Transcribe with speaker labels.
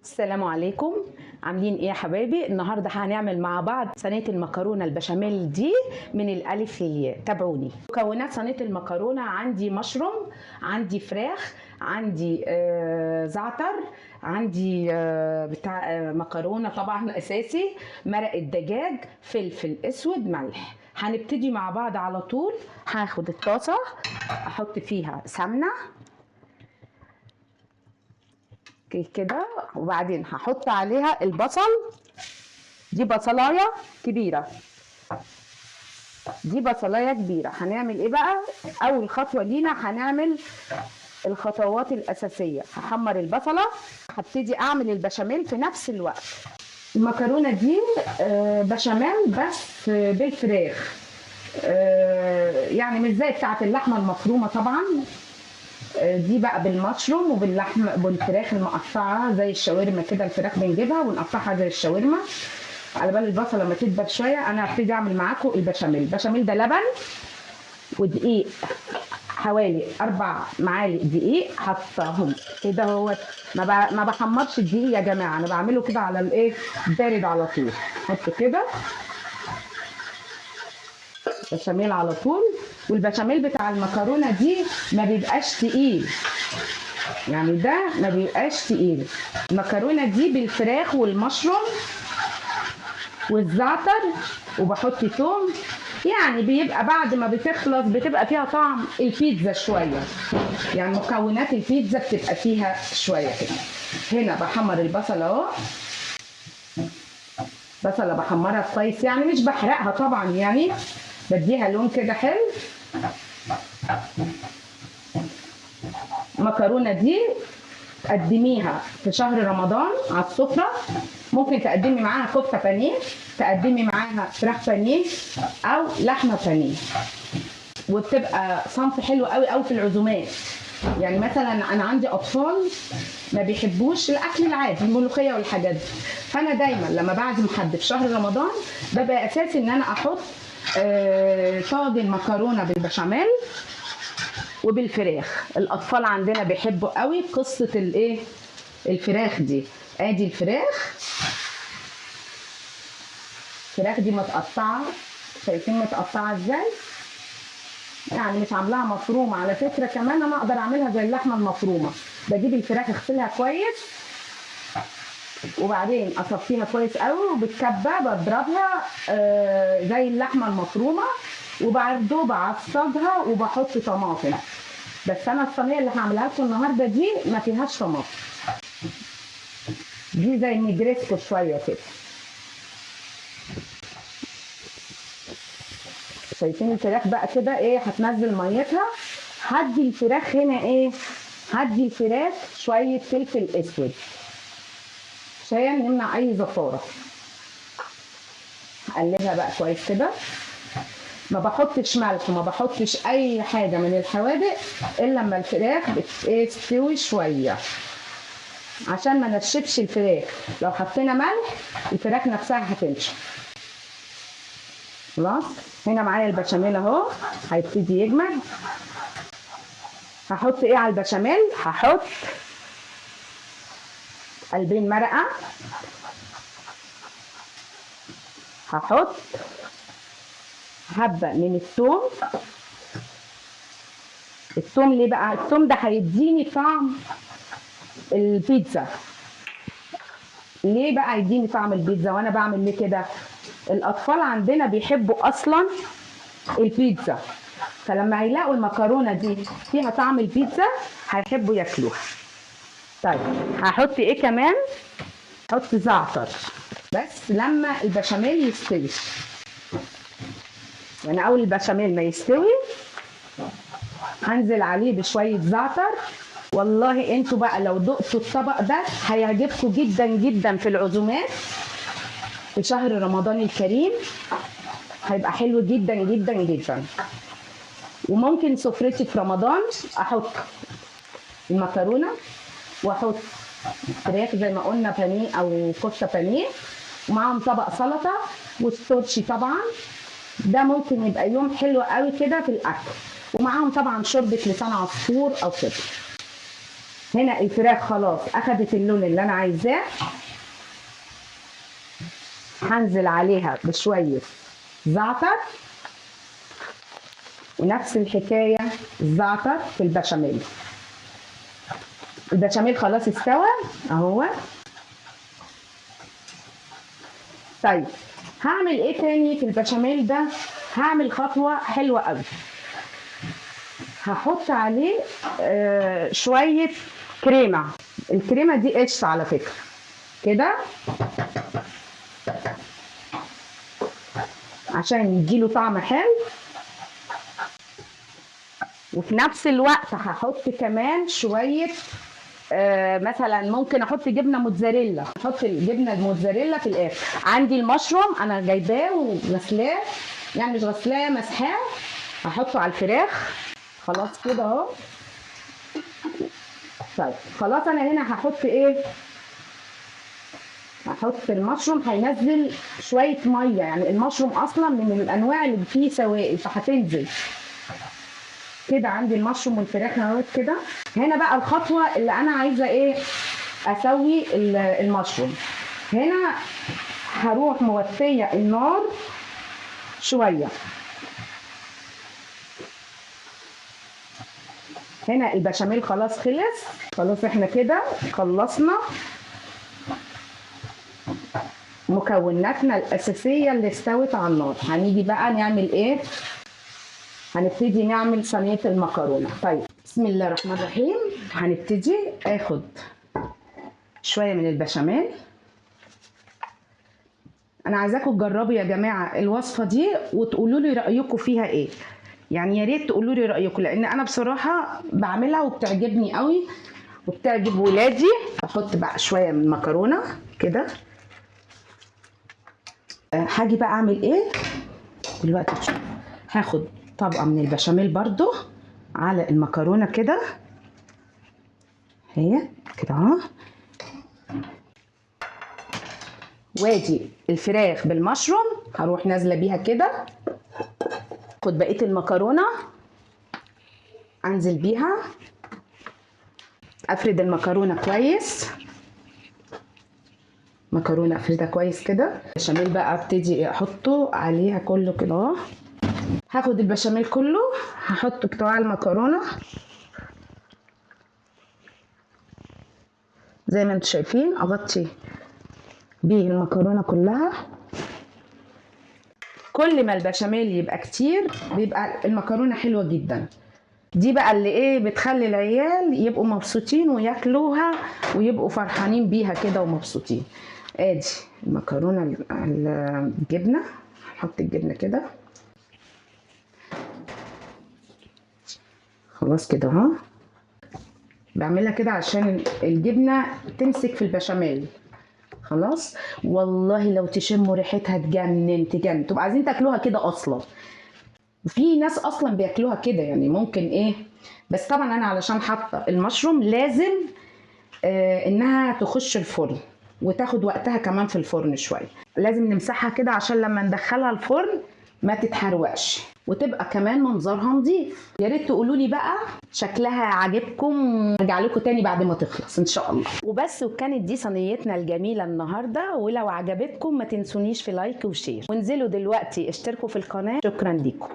Speaker 1: السلام عليكم. عاملين ايه يا حبايبي؟ النهارده هنعمل مع بعض صينيه المكرونه البشاميل دي من الالف للياء. تابعوني. مكونات صينيه المكرونه: عندي مشروم، عندي فراخ، عندي زعتر، عندي بتاع مكرونه طبعا اساسي، مرق الدجاج، فلفل اسود، ملح. هنبتدي مع بعض على طول. هاخد الطاسه احط فيها سمنه كده، وبعدين هحط عليها البصل. دي بصلايه كبيره، دي بصلايه كبيره. هنعمل ايه بقى؟ اول خطوه لينا هنعمل الخطوات الاساسيه. هحمر البصله، هبتدي اعمل البشاميل في نفس الوقت. المكرونه دي بشاميل بس بالفراخ، يعني مش زي بتاعه اللحمه المفرومه طبعا. دي بقى بالمشروم وباللحم بالفراخ المقطعه زي الشاورما كده. الفراخ بنجيبها ونقطعها زي الشاورما. على بال البصله لما تدبل شويه انا هبتدي اعمل معاكم البشاميل. البشاميل ده لبن ودقيق، حوالي 4 معالق دقيق حطاهم كده. هو ما بحمرش الدقيق يا جماعه، انا بعمله كده على الايه بارد على طول. حط كده بشاميل على طول. والبشاميل بتاع المكرونه دي ما بيبقاش تقيل، يعني ده ما بيبقاش تقيل. المكرونه دي بالفراخ والمشروم والزعتر، وبحط توم، يعني بيبقى بعد ما بتخلص بتبقى فيها طعم البيتزا شويه، يعني مكونات البيتزا بتبقى فيها شويه كده. هنا بحمر البصله اهو، بصله بحمرها كويس، يعني مش بحرقها طبعا، يعني بديها لون كده حلو. المكرونه دي تقدميها في شهر رمضان على السفره. ممكن تقدمي معاها كفته بانيه، تقدمي معاها فراخ بانيه او لحمه بانيه، وبتبقى صنف حلو قوي قوي في العزومات. يعني مثلا انا عندي اطفال ما بيحبوش الاكل العادي، الملوخيه والحاجات دي، فانا دايما لما بعزم حد في شهر رمضان ببقى اساسي ان انا احط طاجن مكرونه بالبشاميل وبالفراخ. الاطفال عندنا بيحبوا قوي قصه الايه الفراخ دي. ادي الفراخ دي متقطعه، شايفين متقطعه ازاي؟ يعني مش عاملاها مفرومه. على فكره كمان انا اقدر اعملها زي اللحمه المفرومه. بجيب الفراخ اغسلها كويس وبعدين اصفيها كويس قوي، وبالكبه بضربها زي اللحمه المفرومه، وبرده بعصجها وبحط طماطم. بس انا الصينيه اللي هعملها لكم النهارده دي ما فيهاش طماطم، دي زي النجريسكو شويه كده. شايفين الفراخ بقى كده ايه؟ هتنزل ميتها. هدي الفراخ هنا ايه؟ هدي الفراخ شويه فلفل اسود عشان نمنع اي زفاره. هقلبها بقى كويس كده. ما بحطش ملح وما بحطش اي حاجه من الحوادق الا لما الفراخ تستوي شويه، عشان ما نشفش الفراخ. لو حطينا ملح الفراخ نفسها هتنشف. خلاص. هنا معايا البشاميل اهو هيبتدي يجمد. هحط ايه على البشاميل؟ هحط قلبين مرقه، هحط حبه من الثوم. الثوم ليه بقى؟ الثوم ده هيديني طعم البيتزا. ليه بقى يديني طعم البيتزا وانا بعمل ليه كده؟ الاطفال عندنا بيحبوا اصلا البيتزا، فلما هيلاقوا المكرونه دي فيها طعم البيتزا هيحبوا ياكلوها. طيب هحط ايه كمان؟ هحط زعتر بس لما البشاميل يستوي. يعني اول البشاميل ما يستوي هنزل عليه بشويه زعتر. والله انتوا بقى لو دقتوا الطبق ده هيعجبكم جدا جدا في العزومات في شهر رمضان الكريم. هيبقى حلو جدا جدا جدا. وممكن سفرتي في رمضان احط المكرونه واحط فراخ زي ما قلنا بانيه او كفته بانيه، ومعاهم طبق سلطه والتورشي طبعا. ده ممكن يبقى يوم حلو قوي كده في الاكل، ومعاهم طبعا شوربه لسان عصفور او كده. هنا الفراخ خلاص اخدت اللون اللي انا عايزاه. هنزل عليها بشويه زعتر، ونفس الحكايه الزعتر في البشاميل. البشاميل خلاص استوى اهو. طيب هعمل ايه تاني في البشاميل ده؟ هعمل خطوه حلوه قوي. هحط عليه شويه كريمه. الكريمه دي قشطه على فكره كده، عشان يديله طعم حلو. وفي نفس الوقت هحط كمان شويه مثلا ممكن احط جبنه موتزاريلا. احط الجبنه الموتزاريلا في الاخر. عندي المشروم انا جايباه وغسلاه، يعني مش غسلاه، مسحاه. هحطه على الفراخ خلاص كده اهو. طيب خلاص انا هنا هحط ايه؟ هحط المشروم. هينزل شويه ميه، يعني المشروم اصلا من الانواع اللي فيه سوائل فهتنزل كده. عندي المشروم والفراخ اهوت كده. هنا بقى الخطوه اللي انا عايزه ايه؟ اسوي المشروم. هنا هروح موطيه النار شويه. هنا البشاميل خلاص خلص. خلاص احنا كده خلصنا مكوناتنا الاساسيه اللي استوت على النار. هنيجي بقى نعمل ايه؟ هنبتدي نعمل صينيه المكرونه. طيب بسم الله الرحمن الرحيم. هنبتدي اخد شويه من البشاميل. انا عايزاكم تجربوا يا جماعه الوصفه دي وتقولوا لي رايكم فيها ايه. يعني يا ريت تقولوا لي رايكم، لان انا بصراحه بعملها وبتعجبني قوي وبتعجب ولادي. هحط بقى شويه من المكرونه كده. هاجي بقى اعمل ايه دلوقتي؟ هاخد طبقه من البشاميل برضو على المكرونه كده، هي كده اهو. وادي الفراخ بالمشروم هروح نازله بيها كده. خد بقيه المكرونه انزل بيها. افرد المكرونه كويس. مكرونه افردها كويس كده. البشاميل بقى ابتدي احطه عليها كله كده اهو. هاخد البشاميل كله هحطه كده على المكرونه زي ما انتم شايفين. اغطي بيه المكرونه كلها. كل ما البشاميل يبقى كتير بيبقى المكرونه حلوه جدا. دي بقى اللي ايه بتخلي العيال يبقوا مبسوطين وياكلوها ويبقوا فرحانين بيها كده ومبسوطين. ادي المكرونه الجبنه. هحط الجبنه كده خلاص كده اهو. بعملها كده عشان الجبنه تمسك في البشاميل. خلاص. والله لو تشموا ريحتها تجنن تجنن، تبقوا عايزين تاكلوها كده اصلا. في ناس اصلا بياكلوها كده، يعني ممكن ايه. بس طبعا انا علشان حاطه المشروم لازم انها تخش الفرن وتاخد وقتها كمان في الفرن شويه. لازم نمسحها كده عشان لما ندخلها الفرن ما تتحرقش وتبقى كمان منظرها نظيف. يا ريت تقولوا لي بقى شكلها عجبكم. ارجع لكم تاني بعد ما تخلص ان شاء الله. وبس. وكانت دي صينيتنا الجميله النهارده. ولو عجبتكم ما تنسونيش في لايك وشير، وانزلوا دلوقتي اشتركوا في القناه. شكرا لكم.